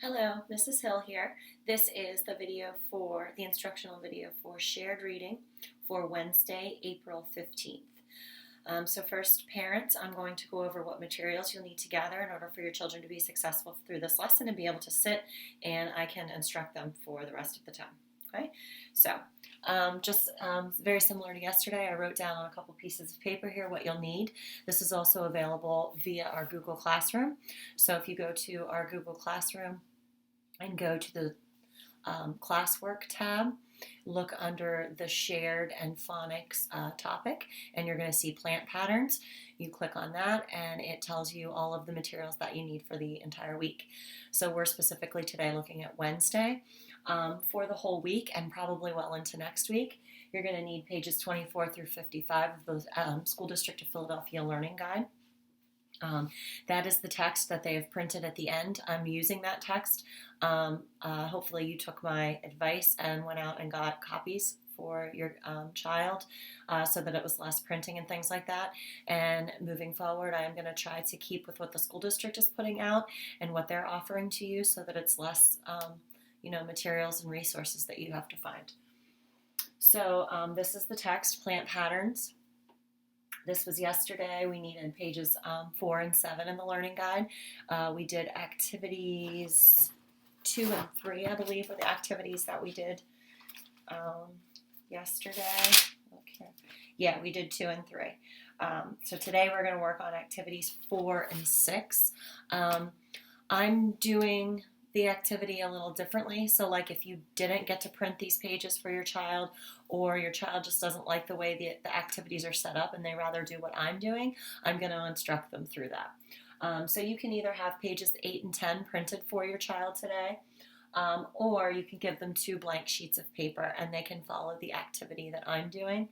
Hello, Mrs. Hill here. This is the instructional video for shared reading for Wednesday, April 15th. So first, parents, I'm going to go over what materials you'll need to gather in order for your children to be successful through this lesson and be able to sit, and I can instruct them for the rest of the time. Okay, so very similar to yesterday, I wrote down on a couple pieces of paper here what you'll need. This is also available via our Google Classroom. So if you go to our Google Classroom and go to the classwork tab, look under the shared and phonics topic, and you're going to see plant patterns. You click on that and it tells you all of the materials that you need for the entire week. So we're specifically today looking at Wednesday. For the whole week and probably well into next week, you're going to need pages 24 through 55 of the School District of Philadelphia Learning Guide. That is the text that they have printed at the end. I'm using that text. Hopefully you took my advice and went out and got copies for your child so that it was less printing and things like that. And moving forward, I am going to try to keep with what the school district is putting out and what they're offering to you so that it's less materials and resources that you have to find. So this is the text, plant patterns. This was yesterday. We needed pages 4 and 7 in the learning guide. We did activities 2 and 3, I believe, were the activities that we did yesterday. Okay. Yeah, we did 2 and 3. So today we're going to work on activities 4 and 6. I'm doing the activity a little differently. So like if you didn't get to print these pages for your child, or your child just doesn't like the way the activities are set up and they rather do what I'm doing, I'm going to instruct them through that. So you can either have pages 8 and 10 printed for your child today, or you can give them 2 blank sheets of paper and they can follow the activity that I'm doing.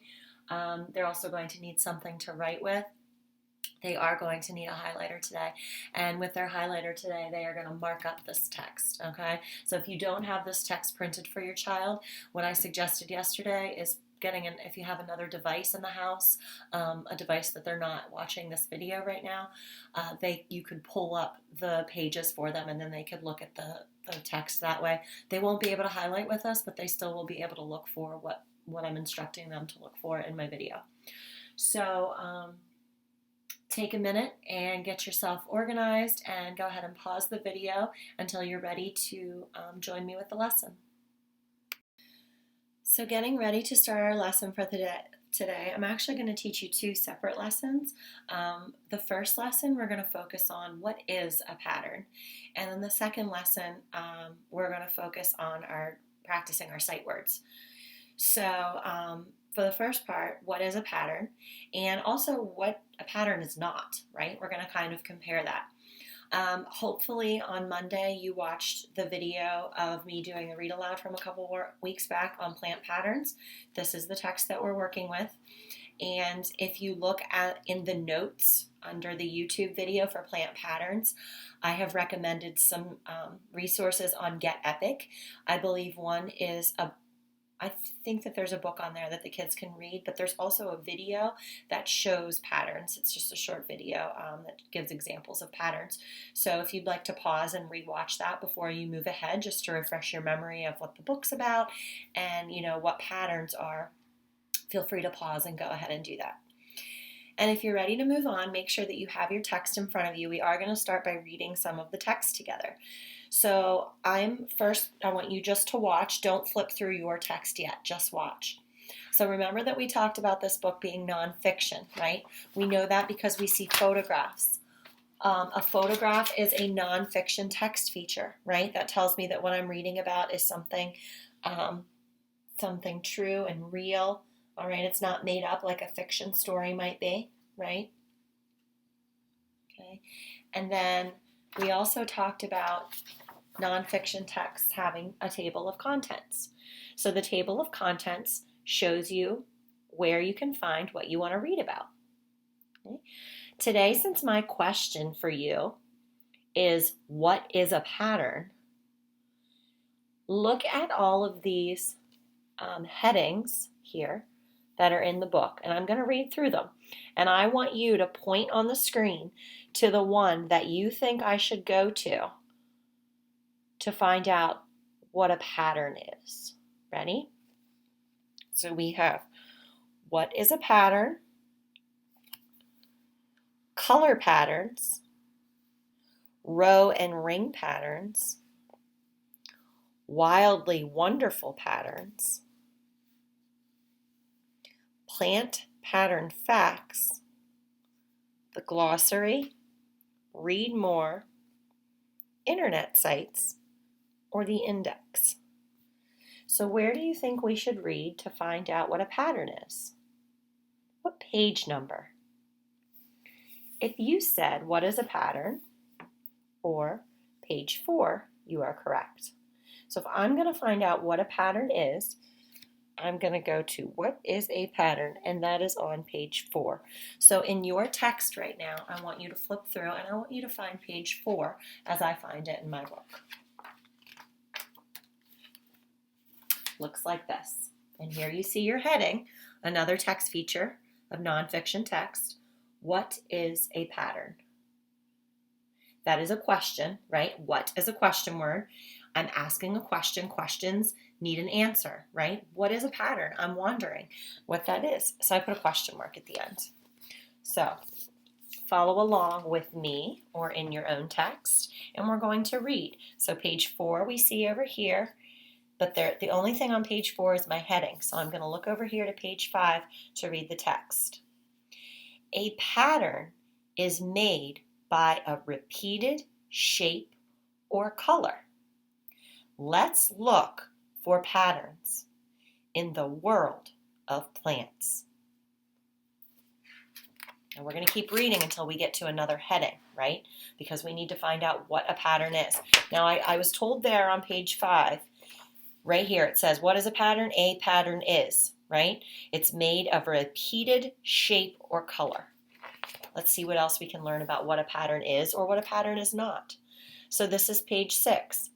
They're also going to need something to write with. They are going to need a highlighter today. And with their highlighter today, they are going to mark up this text, okay? So if you don't have this text printed for your child, what I suggested yesterday is if you have another device in the house, a device that they're not watching this video right now, you could pull up the pages for them and then they could look at the text that way. They won't be able to highlight with us, but they still will be able to look for what I'm instructing them to look for in my video. So, take a minute and get yourself organized and go ahead and pause the video until you're ready to join me with the lesson. So getting ready to start our lesson for today, I'm actually going to teach you 2 separate lessons. The first lesson, we're going to focus on what is a pattern. And then the second lesson, we're going to focus on practicing our sight words. So for the first part, what is a pattern, and also what a pattern is not, right? We're going to kind of compare that. Hopefully on Monday you watched the video of me doing a read aloud from a couple weeks back on plant patterns. This is the text that we're working with. And if you look in the notes under the YouTube video for plant patterns, I have recommended some resources on Get Epic. I believe one is I think that there's a book on there that the kids can read, but there's also a video that shows patterns. It's just a short video that gives examples of patterns. So if you'd like to pause and rewatch that before you move ahead, just to refresh your memory of what the book's about and what patterns are, feel free to pause and go ahead and do that. And if you're ready to move on, make sure that you have your text in front of you. We are going to start by reading some of the text together. So I want you just to watch. Don't flip through your text yet. Just watch. So remember that we talked about this book being nonfiction, right? We know that because we see photographs. A photograph is a nonfiction text feature, right? That tells me that what I'm reading about is something true and real. All right, it's not made up like a fiction story might be, right? Okay, and then we also talked about nonfiction texts having a table of contents. So the table of contents shows you where you can find what you want to read about. Okay. Today, since my question for you is, what is a pattern? Look at all of these headings here that are in the book, and I'm going to read through them. And I want you to point on the screen to the one that you think I should go to to find out what a pattern is. Ready? So we have what is a pattern, color patterns, row and ring patterns, wildly wonderful patterns, plant pattern facts, the glossary, read more, internet sites, or the index. So where do you think we should read to find out what a pattern is? What page number? If you said, what is a pattern? Or page 4, you are correct. So if I'm going to find out what a pattern is, I'm going to go to what is a pattern, and that is on page 4. So in your text right now, I want you to flip through and I want you to find page 4 as I find it in my book. Looks like this. And here you see your heading, another text feature of nonfiction text. What is a pattern? That is a question, right? What is a question word? I'm asking a question. Questions need an answer, right? What is a pattern? I'm wondering what that is. So I put a question mark at the end. So follow along with me or in your own text, and we're going to read. So page 4 we see over here, but the only thing on page 4 is my heading. So I'm going to look over here to page 5 to read the text. A pattern is made by a repeated shape or color. Let's look for patterns in the world of plants. And we're going to keep reading until we get to another heading, right? Because we need to find out what a pattern is. Now, I was told there on page 5, right here, it says, what is a pattern? A pattern is, right? It's made of a repeated shape or color. Let's see what else we can learn about what a pattern is or what a pattern is not. So this is page 6.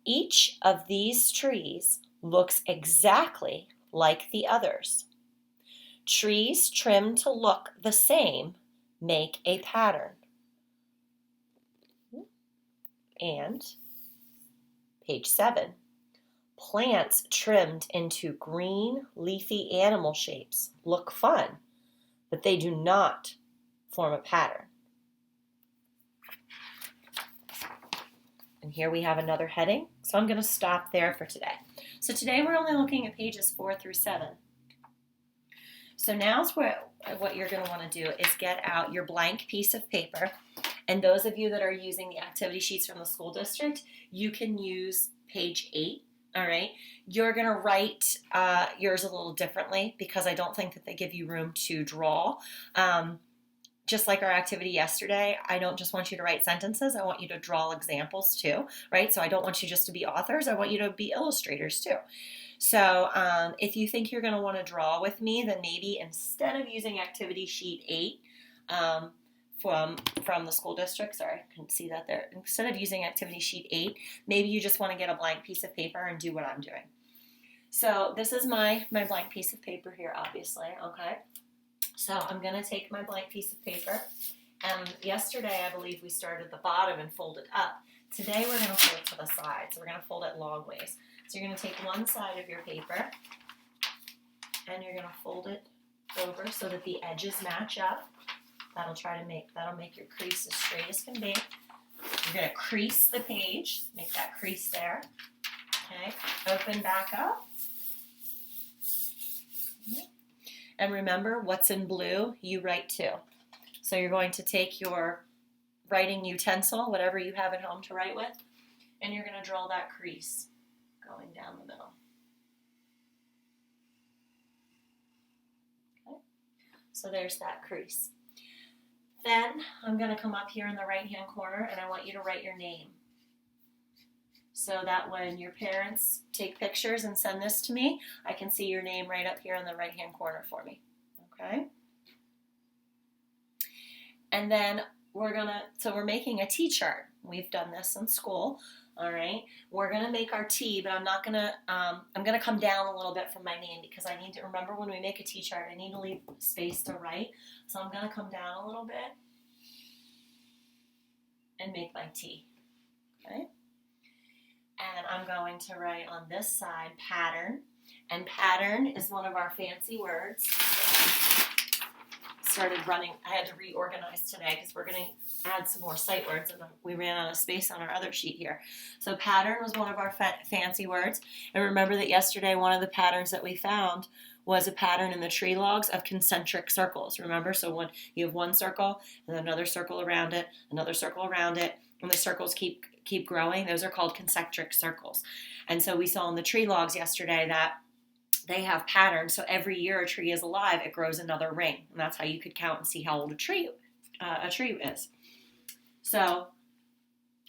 Each of these trees looks exactly like the others. Trees trimmed to look the same make a pattern. And page 7. Plants trimmed into green, leafy animal shapes look fun, but they do not form a pattern. And here we have another heading, so I'm going to stop there for today. So today we're only looking at pages 4 through 7. So now's what you're going to want to do is get out your blank piece of paper, and those of you that are using the activity sheets from the school district, you can use page 8. All right, you're going to write yours a little differently because I don't think that they give you room to draw. Just like our activity yesterday, I don't just want you to write sentences. I want you to draw examples too, right? So I don't want you just to be authors. I want you to be illustrators too. So if you think you're going to want to draw with me, then maybe instead of using activity sheet 8 from the school district, sorry, I couldn't see that there. Instead of using activity sheet 8, maybe you just want to get a blank piece of paper and do what I'm doing. So this is my blank piece of paper here, obviously, okay? So I'm going to take my blank piece of paper, and yesterday I believe we started at the bottom and folded up. Today we're going to fold to the side, so we're going to fold it long ways. So you're going to take one side of your paper, and you're going to fold it over so that the edges match up. That'll make your crease as straight as can be. You're going to crease the page, make that crease there. Okay, open back up. And remember, what's in blue, you write too. So you're going to take your writing utensil, whatever you have at home to write with, and you're going to draw that crease going down the middle. Okay, so there's that crease. Then I'm going to come up here in the right-hand corner, and I want you to write your name, so that when your parents take pictures and send this to me, I can see your name right up here in the right-hand corner for me, okay? And then we're making a T chart. We've done this in school, all right? We're gonna make our T, but I'm gonna come down a little bit from my name because I need to remember when we make a T chart, I need to leave space to write. So I'm gonna come down a little bit and make my T, okay? going to write on this side pattern. And pattern is one of our fancy words. Started running, I had to reorganize today because we're going to add some more sight words and we ran out of space on our other sheet here. So pattern was one of our fancy words. And remember that yesterday one of the patterns that we found was a pattern in the tree logs of concentric circles. Remember? So when you have one circle and another circle around it, another circle around it, and the circles keep growing, those are called concentric circles. And so we saw in the tree logs yesterday that they have patterns. So every year a tree is alive, it grows another ring. And that's how you could count and see how old a tree is. So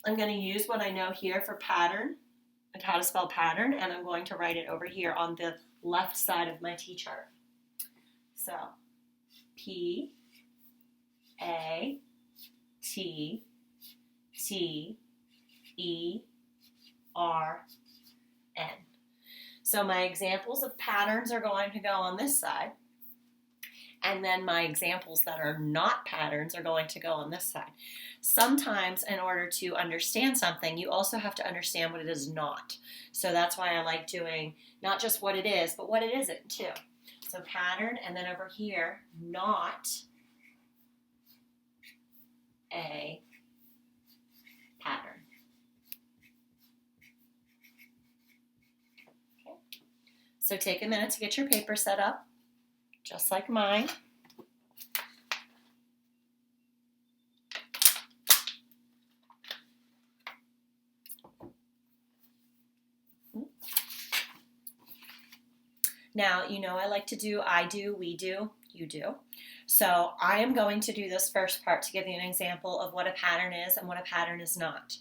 I'm going to use what I know here for pattern and how to spell pattern, and I'm going to write it over here on the left side of my T-chart. So P-A-T-T-E-R-N. So my examples of patterns are going to go on this side, and then my examples that are not patterns are going to go on this side. Sometimes in order to understand something, you also have to understand what it is not. So that's why I like doing not just what it is, but what it isn't too. So pattern, and then over here, not a pattern. So take a minute to get your paper set up, just like mine. Now, you know I like to do I do, we do, you do. So I am going to do this first part to give you an example of what a pattern is and what a pattern is not.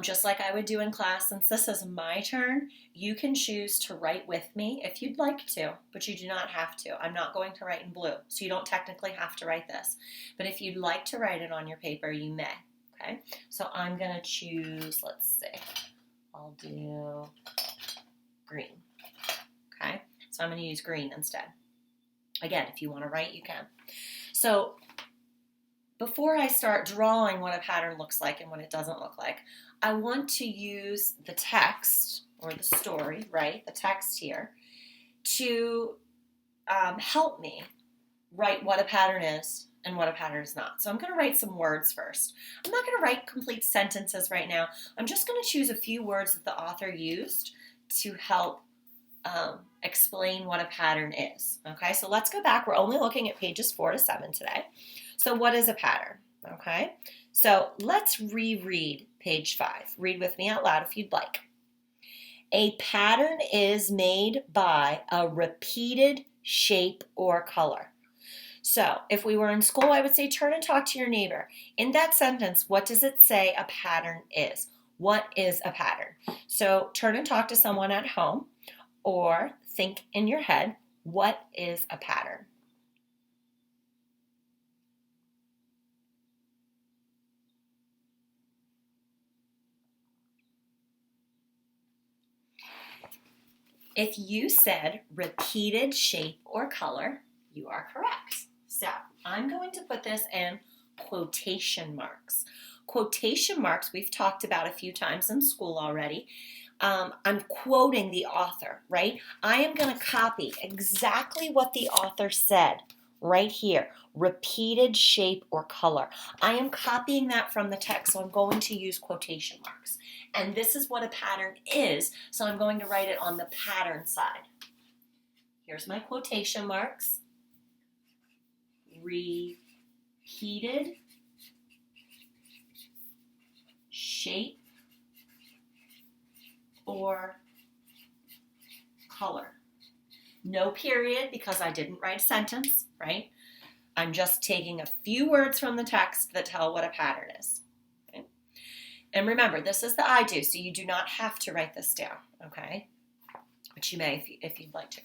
Just like I would do in class, since this is my turn, you can choose to write with me if you'd like to, but you do not have to. I'm not going to write in blue, so you don't technically have to write this. But if you'd like to write it on your paper, you may. Okay, so I'm going to choose, let's see, I'll do green. Okay, so I'm going to use green instead. Again, if you want to write, you can. So before I start drawing what a pattern looks like and what it doesn't look like, I want to use the text or the story, right, the text here, to help me write what a pattern is and what a pattern is not. So I'm going to write some words first. I'm not going to write complete sentences right now. I'm just going to choose a few words that the author used to help explain what a pattern is. Okay, so let's go back. We're only looking at pages 4 to 7 today. So what is a pattern? Okay, so let's reread page 5. Read with me out loud if you'd like. A pattern is made by a repeated shape or color. So if we were in school, I would say turn and talk to your neighbor. In that sentence, what does it say a pattern is? What is a pattern? So turn and talk to someone at home, or think in your head, what is a pattern? If you said repeated shape or color, you are correct. So I'm going to put this in quotation marks. Quotation marks we've talked about a few times in school already. I'm quoting the author, right? I am going to copy exactly what the author said right here. Repeated shape or color. I am copying that from the text, so I'm going to use quotation marks. And this is what a pattern is, so I'm going to write it on the pattern side. Here's my quotation marks. Repeated shape or color. No period because I didn't write a sentence, right? I'm just taking a few words from the text that tell what a pattern is. Okay? And remember, this is the I do, so you do not have to write this down, okay? But you may if you'd like to.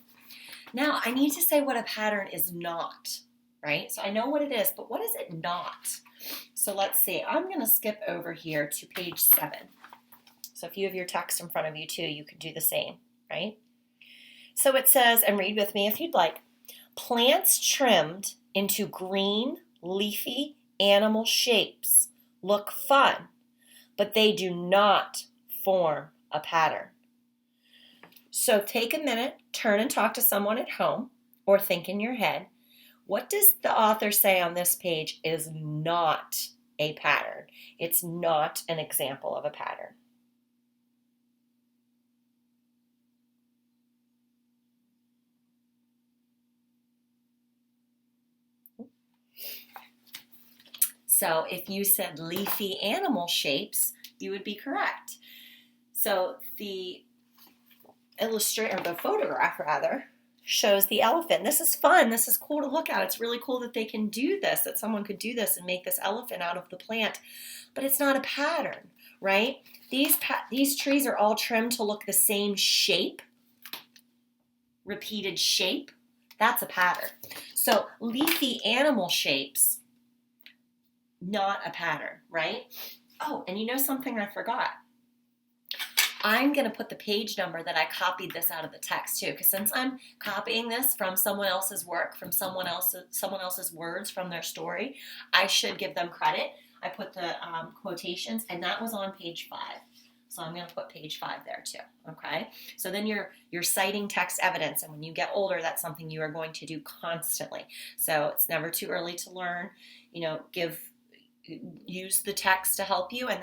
Now, I need to say what a pattern is not, right? So I know what it is, but what is it not? So let's see. I'm going to skip over here to page 7. So if you have your text in front of you too, you can do the same, right? So it says, and read with me if you'd like, plants trimmed into green, leafy animal shapes look fun, but they do not form a pattern. So take a minute, turn and talk to someone at home or think in your head, what does the author say on this page is not a pattern? It's not an example of a pattern. So if you said leafy animal shapes, you would be correct. So the photograph shows the elephant. This is fun. This is cool to look at. It's really cool that they can do this, that someone could do this and make this elephant out of the plant, but it's not a pattern, right? These trees are all trimmed to look the same shape, repeated shape. That's a pattern. So leafy animal shapes, not a pattern, right? Oh, and you know something I forgot? I'm going to put the page number that I copied this out of the text too, because since I'm copying this from someone else's work, from someone else's words from their story, I should give them credit. I put the quotations, and that was on page 5. So I'm going to put page 5 there too, okay? So then you're citing text evidence, and when you get older, that's something you are going to do constantly. So it's never too early to learn, use the text to help you, and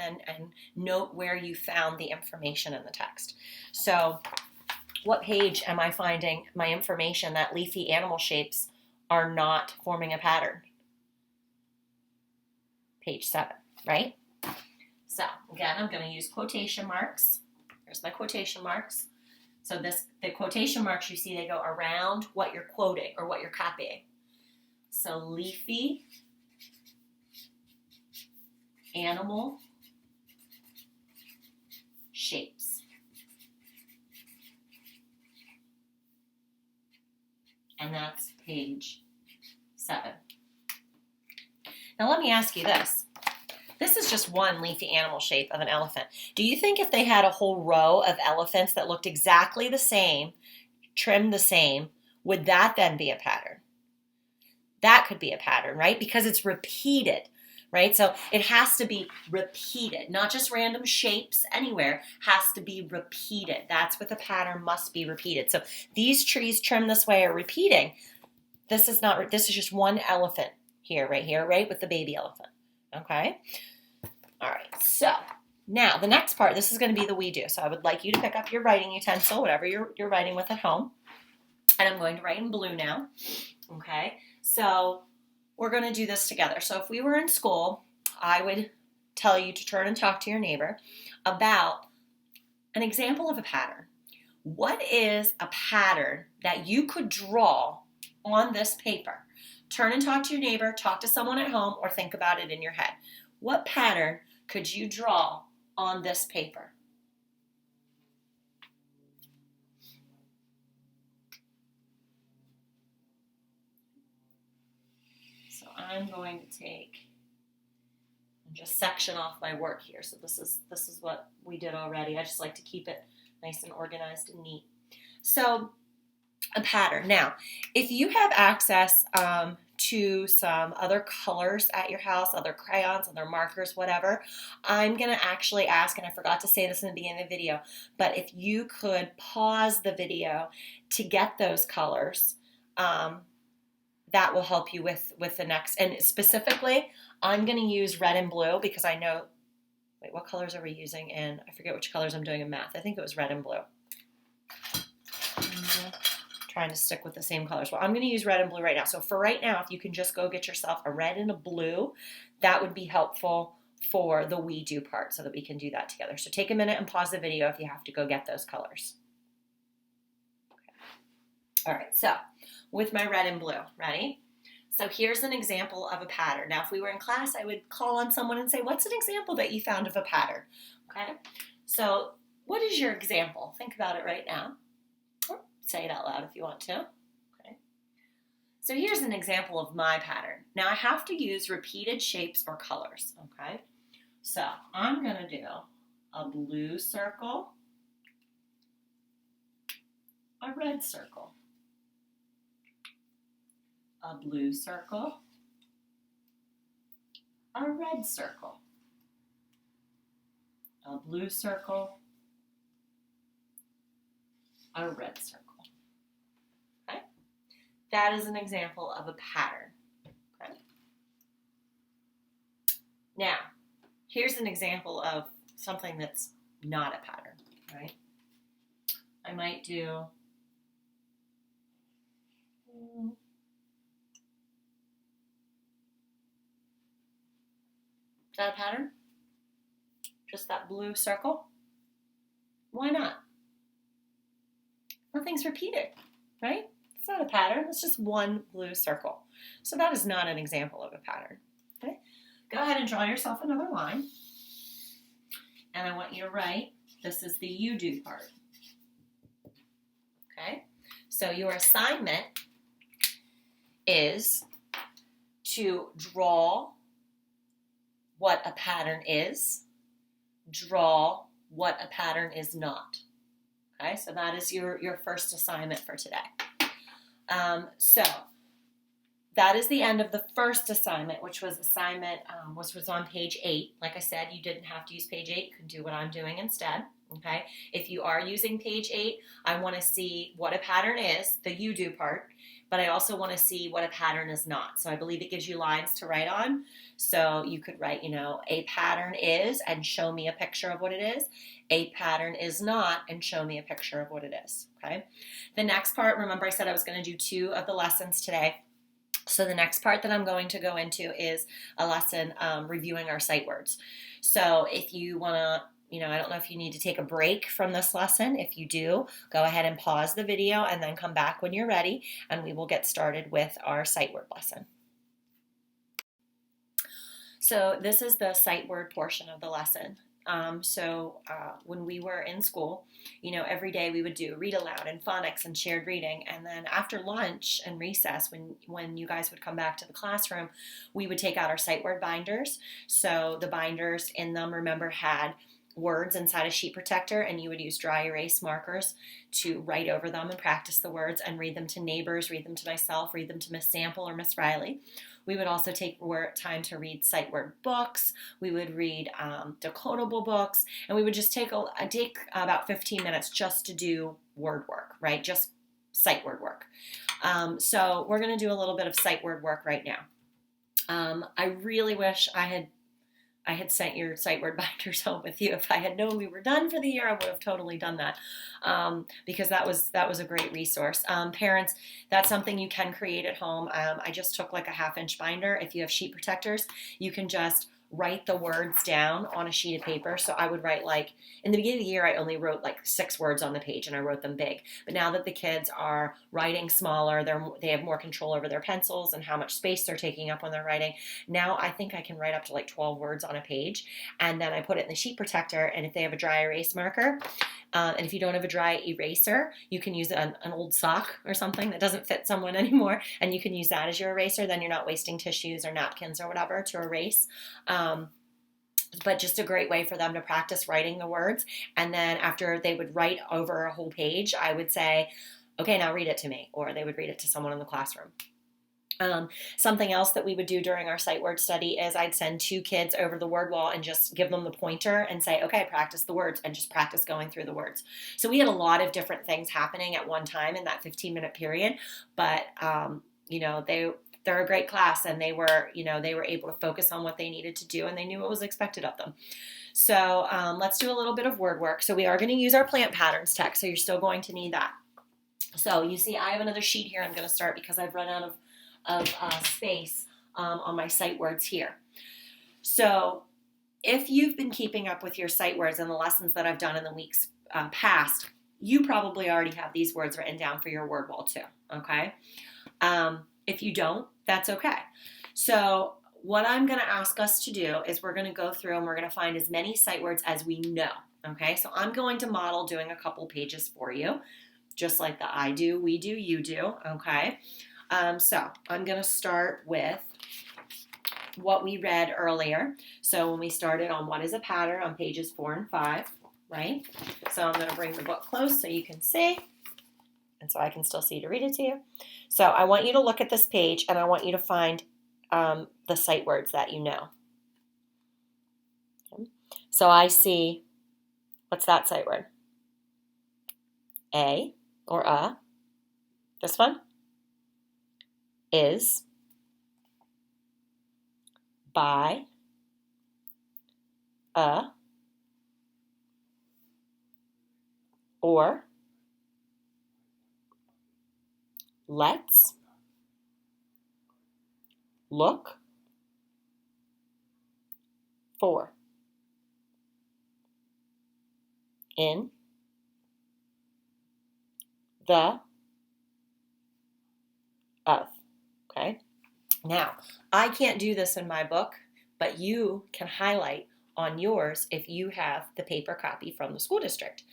note where you found the information in the text. So what page am I finding my information that leafy animal shapes are not forming a pattern? Page 7, right? So again, I'm going to use quotation marks. Here's my quotation marks. So the quotation marks, you see, they go around what you're quoting or what you're copying. So leafy animal shapes. And that's page 7. Now let me ask you this. This is just one leafy animal shape of an elephant. Do you think if they had a whole row of elephants that looked exactly the same, trimmed the same, would that then be a pattern? That could be a pattern, right? Because it's repeated. Right? So it has to be repeated, not just random shapes anywhere, has to be repeated. That's what the pattern must be repeated. So these trees trimmed this way are repeating. This is just one elephant here, right? With the baby elephant. Okay? All right. So now the next part, this is going to be the we do. So I would like you to pick up your writing utensil, whatever you're writing with at home. And I'm going to write in blue now. Okay? So we're going to do this together. So if we were in school, I would tell you to turn and talk to your neighbor about an example of a pattern. What is a pattern that you could draw on this paper? Turn and talk to your neighbor, talk to someone at home, or think about it in your head. What pattern could you draw on this paper? I'm going to take and just section off my work here. So this is what we did already. I just like to keep it nice and organized and neat. So a pattern. Now, if you have access to some other colors at your house, other crayons, other markers, whatever, I'm going to actually ask, and I forgot to say this in the beginning of the video, but if you could pause the video to get those colors, that will help you with the next. And specifically, I'm going to use red and blue because I know, wait, what colors are we using in, I forget which colors I'm doing in math. I think it was red and blue. Trying to stick with the same colors. Well, I'm going to use red and blue right now. So for right now, if you can just go get yourself a red and a blue, that would be helpful for the we do part so that we can do that together. So take a minute and pause the video if you have to go get those colors. Okay. All right, so with my red and blue, ready? So here's an example of a pattern. Now, if we were in class, I would call on someone and say, what's an example that you found of a pattern? Okay, so what is your example? Think about it right now. Or say it out loud if you want to. Okay. So here's an example of my pattern. Now, I have to use repeated shapes or colors, okay? So I'm going to do a blue circle, a red circle, a blue circle, a red circle, a blue circle, a red circle. Okay? That is an example of a pattern. Okay? Now, here's an example of something that's not a pattern, right? I might do is that a pattern? Just that blue circle? Why not? Nothing's repeated, right? It's not a pattern. It's just one blue circle. So that is not an example of a pattern. Okay? Go ahead and draw yourself another line. And I want you to write, this is the you do part. Okay? So your assignment is to draw what a pattern is, draw what a pattern is not. Okay, so that is your first assignment for today. So that is the end of the first assignment, which was was on page 8. Like I said, you didn't have to use page 8. You can do what I'm doing instead. Okay, if you are using page 8, I want to see what a pattern is, the you do part, but I also want to see what a pattern is not. So I believe it gives you lines to write on. So you could write, a pattern is, and show me a picture of what it is. A pattern is not, and show me a picture of what it is. Okay. The next part, remember I said I was going to do 2 of the lessons today. So the next part that I'm going to go into is a lesson reviewing our sight words. So if you want to, I don't know if you need to take a break from this lesson. If you do, go ahead and pause the video and then come back when you're ready, and we will get started with our sight word lesson. So this is the sight word portion of the lesson. When we were in school, every day we would do read aloud and phonics and shared reading. And then after lunch and recess, when you guys would come back to the classroom, we would take out our sight word binders. So the binders in them, remember, had words inside a sheet protector, and you would use dry erase markers to write over them and practice the words and read them to neighbors, read them to myself, read them to Miss Sample or Miss Riley. We would also take time to read sight word books. We would read decodable books, and we would just take about 15 minutes just to do word work, right? Just sight word work. So we're going to do a little bit of sight word work right now. I really wish I had sent your sight word binders home with you. If I had known we were done for the year, I would have totally done that, because that was a great resource. Parents, that's something you can create at home. I just took like a 1/2-inch binder. If you have sheet protectors, you can just write the words down on a sheet of paper. So I would write, like, in the beginning of the year, I only wrote like 6 words on the page, and I wrote them big. But now that the kids are writing smaller, they have more control over their pencils and how much space they're taking up when they're writing. Now I think I can write up to like 12 words on a page, and then I put it in the sheet protector. And if they have a dry erase marker, and if you don't have a dry eraser, you can use an old sock or something that doesn't fit someone anymore, and you can use that as your eraser. Then you're not wasting tissues or napkins or whatever to erase. But just a great way for them to practice writing the words. And then after they would write over a whole page, I would say, okay, now read it to me, or they would read it to someone in the classroom. Something else that we would do during our sight word study is I'd send 2 kids over the word wall and just give them the pointer and say, okay, practice the words, and just practice going through the words. So we had a lot of different things happening at one time in that 15-minute period, but they're a great class, and they were able to focus on what they needed to do, and they knew what was expected of them. So let's do a little bit of word work. So we are going to use our plant patterns text, so you're still going to need that. So you see I have another sheet here. I'm going to start because I've run out of space on my sight words here. So if you've been keeping up with your sight words and the lessons that I've done in the weeks past, you probably already have these words written down for your word wall too, okay? If you don't, that's okay. So what I'm going to ask us to do is we're going to go through and we're going to find as many sight words as we know, okay? So I'm going to model doing a couple pages for you, just like the I do, we do, you do, okay? So I'm going to start with what we read earlier. So when we started on what is a pattern on pages 4 and 5, right? So I'm going to bring the book close so you can see, and so I can still see to read it to you. So I want you to look at this page, and I want you to find the sight words that you know. Okay. So I see, what's that sight word? A. or this one, is, by, or, let's, look, for, in, the, of. Okay? Now, I can't do this in my book, but you can highlight on yours if you have the paper copy from the school district.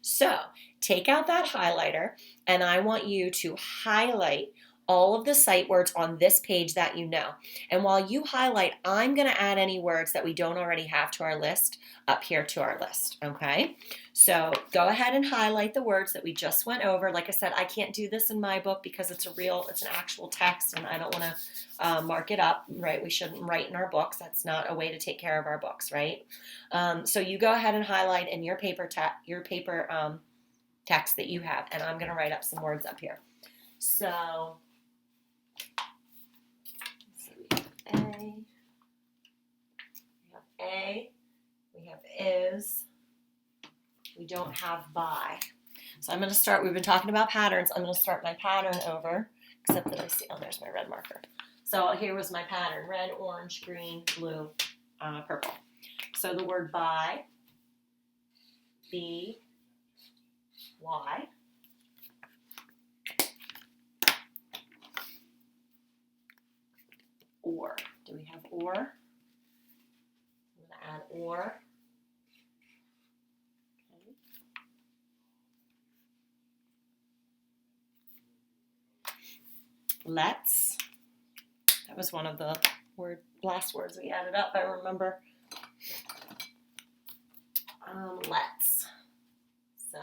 So take out that highlighter, and I want you to highlight all of the sight words on this page that you know. And while you highlight, I'm going to add any words that we don't already have to our list up here to our list, okay? So go ahead and highlight the words that we just went over. Like I said, I can't do this in my book because it's an actual text, and I don't want to mark it up, right? We shouldn't write in our books. That's not a way to take care of our books, right? So you go ahead and highlight in your paper text that you have, and I'm going to write up some words up here. So we have is, we don't have by. So I'm going to start, we've been talking about patterns, I'm going to start my pattern over, except that I see, oh, there's my red marker. So here was my pattern, red, orange, green, blue, purple. So the word by, B, Y. Or. Do we have or? I'm going to add or. Okay. Let's. That was one of the last words we added up, I remember. Let's. So,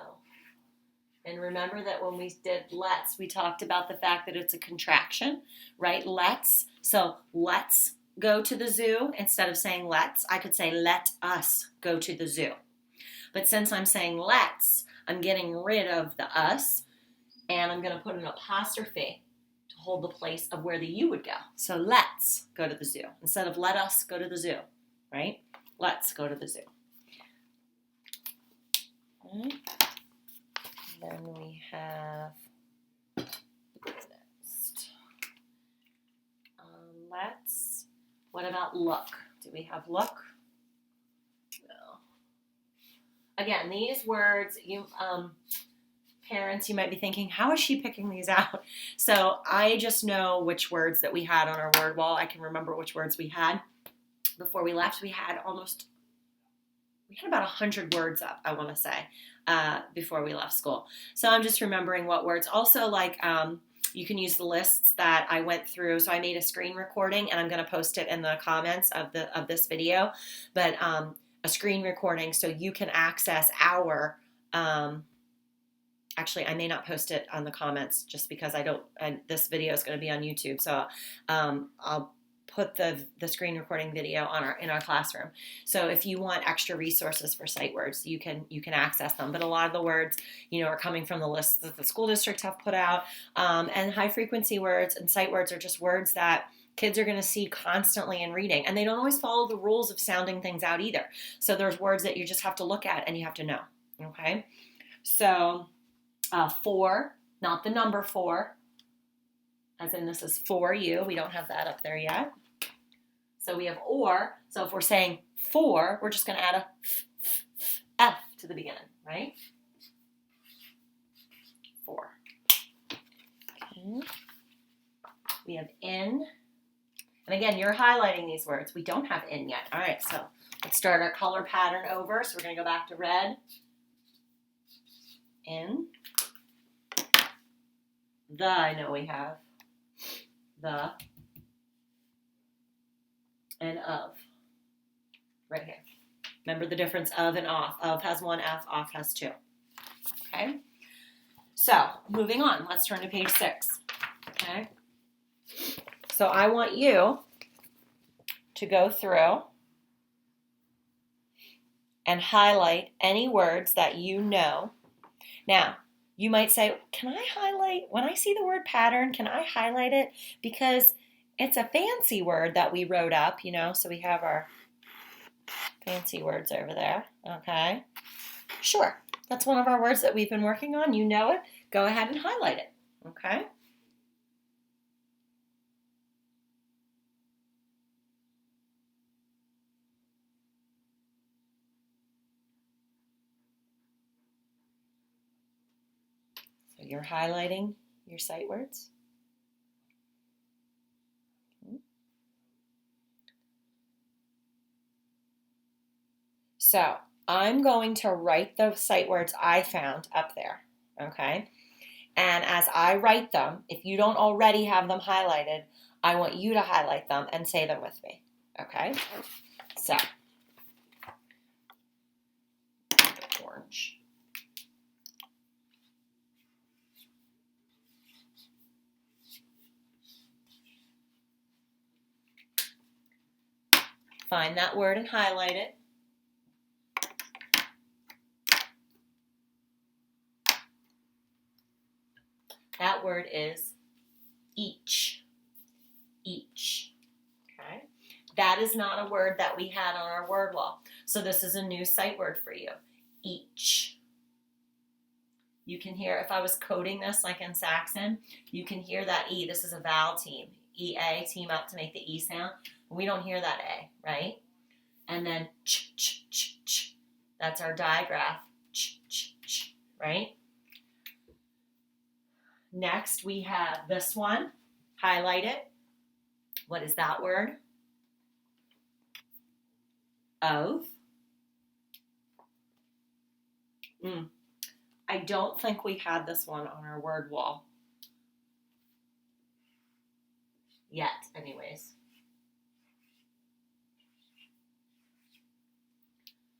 and remember that when we did let's, we talked about the fact that it's a contraction, right? Let's. So let's go to the zoo. Instead of saying let's, I could say let us go to the zoo. But since I'm saying let's, I'm getting rid of the us, and I'm going to put an apostrophe to hold the place of where the you would go. So let's go to the zoo. Instead of let us go to the zoo, right? Let's go to the zoo. Okay. Then we have next. Let's. What about look? Do we have look? No. Again, these words, you parents, you might be thinking, how is she picking these out? So I just know which words that we had on our word wall. I can remember which words we had before we left. We had about 100 words up, I want to say, before we left school. So I'm just remembering what words. Also, like, you can use the lists that I went through. So I made a screen recording, and I'm going to post it in the comments of this video. But a screen recording so you can access our. Actually, I may not post it on the comments just because this video is going to be on YouTube. So I'll put the screen recording video in our classroom. So if you want extra resources for sight words, you can access them. But a lot of the words, are coming from the lists that the school districts have put out. And high frequency words and sight words are just words that kids are going to see constantly in reading. And they don't always follow the rules of sounding things out either. So there's words that you just have to look at and you have to know. Okay? So for, not the number four, as in this is for you. We don't have that up there yet. So we have or. So if we're saying for, we're just going to add a F to the beginning, right? For. Okay. We have in. And again, you're highlighting these words. We don't have in yet. All right, so let's start our color pattern over. So we're going to go back to red. In. The, I know we have. The. And of. Right here. Remember the difference of and off. Of has one F, off has two. Okay? So, moving on. Let's turn to page 6. Okay? So I want you to go through and highlight any words that you know. Now, You might say, can I highlight, when I see the word pattern, can I highlight it? Because it's a fancy word that we wrote up, you know, so we have our fancy words over there, okay? Sure, that's one of our words that we've been working on. You know it. Go ahead and highlight it, okay? So you're highlighting your sight words. So I'm going to write the sight words I found up there, okay? And as I write them, if you don't already have them highlighted, I want you to highlight them and say them with me, okay? So, orange. Find that word and highlight it. That word is each. Each. Okay? That is not a word that we had on our word wall. So this is a new sight word for you. Each. You can hear, if I was coding this like in Saxon, you can hear that E. This is a vowel team. E-A, team up to make the E sound. We don't hear that A, right? And then ch, ch, ch, ch. That's our digraph. Ch, ch, ch, right? Next, we have this one. Highlight it. What is that word? Of. I don't think we had this one on our word wall yet, anyways.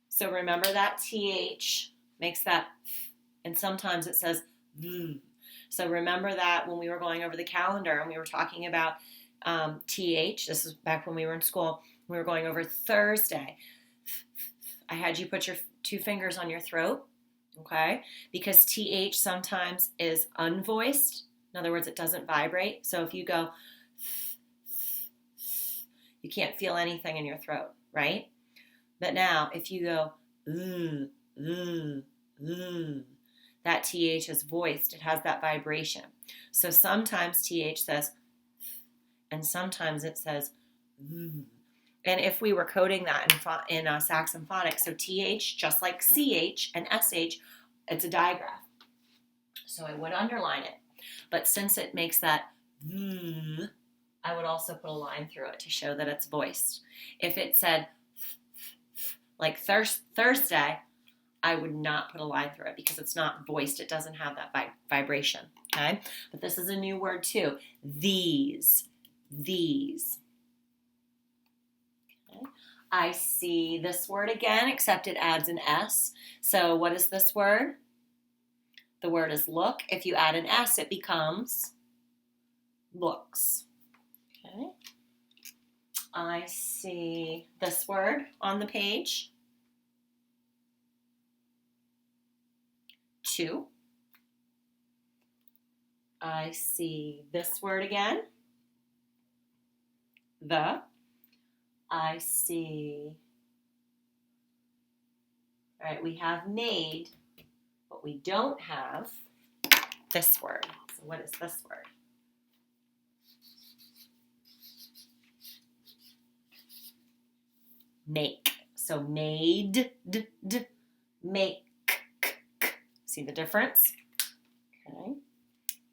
So remember that TH makes that, and sometimes it says V. So remember that when we were going over the calendar and we were talking about TH, this is back when we were in school, we were going over Thursday. I had you put your 2 fingers on your throat, okay? Because TH sometimes is unvoiced. In other words, it doesn't vibrate. So if you go, you can't feel anything in your throat, right? But now, if you go, that TH is voiced. It has that vibration. So sometimes TH says, and sometimes it says, and if we were coding that in Saxon phonics, so TH, just like CH and SH, it's a digraph. So I would underline it. But since it makes that, I would also put a line through it to show that it's voiced. If it said, like Thursday, I would not put a line through it because it's not voiced. It doesn't have that vibration, okay? But this is a new word too. These. Okay. I see this word again, except it adds an S. So what is this word? The word is look. If you add an S, it becomes looks. Okay. I see this word on the page. 2. I see this word again. The. I see. All right, we have made, but we don't have this word. So what is this word? Make. So made, make. See the difference? Okay.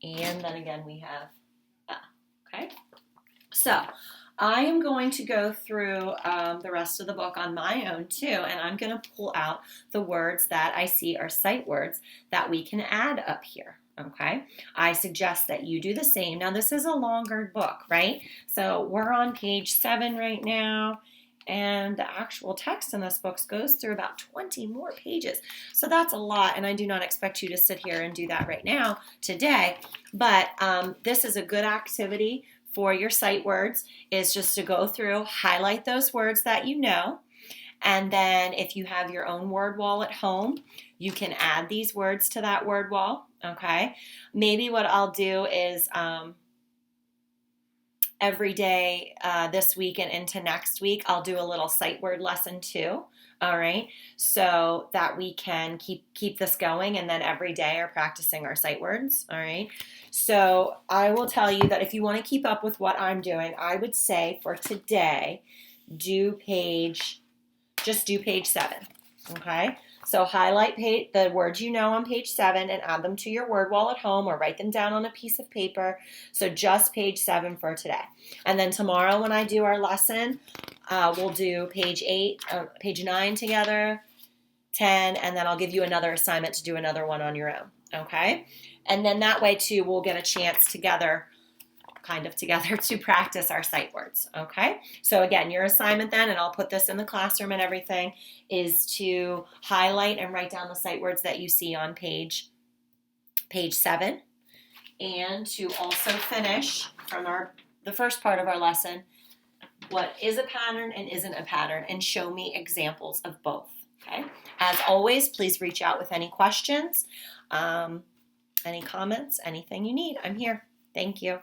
And then again we have, okay. So I am going to go through the rest of the book on my own too, and I'm going to pull out the words that I see are sight words that we can add up here. Okay, I suggest that you do the same. Now this is a longer book, right? So we're on page 7 right now, and the actual text in this book goes through about 20 more pages. So that's a lot, and I do not expect you to sit here and do that right now today, but this is a good activity for your sight words, is just to go through, highlight those words that you know, And then if you have your own word wall at home, you can add these words to that word wall, okay? Maybe what I'll do is every day this week and into next week, I'll do a little sight word lesson too. All right, so that we can keep this going, and then every day are practicing our sight words. All right, so I will tell you that if you want to keep up with what I'm doing, I would say for today, just do page 7. Okay, so highlight the words you know on page 7 and add them to your word wall at home, or write them down on a piece of paper. So just page 7 for today. And then tomorrow when I do our lesson, we'll do page 9 together, 10, and then I'll give you another assignment to do another one on your own. Okay? And then that way too, we'll get a chance together to practice our sight words, okay? So again, your assignment then, and I'll put this in the classroom and everything, is to highlight and write down the sight words that you see on page 7, and to also finish from the first part of our lesson, what is a pattern and isn't a pattern, and show me examples of both, okay? As always, please reach out with any questions, any comments, anything you need. I'm here. Thank you.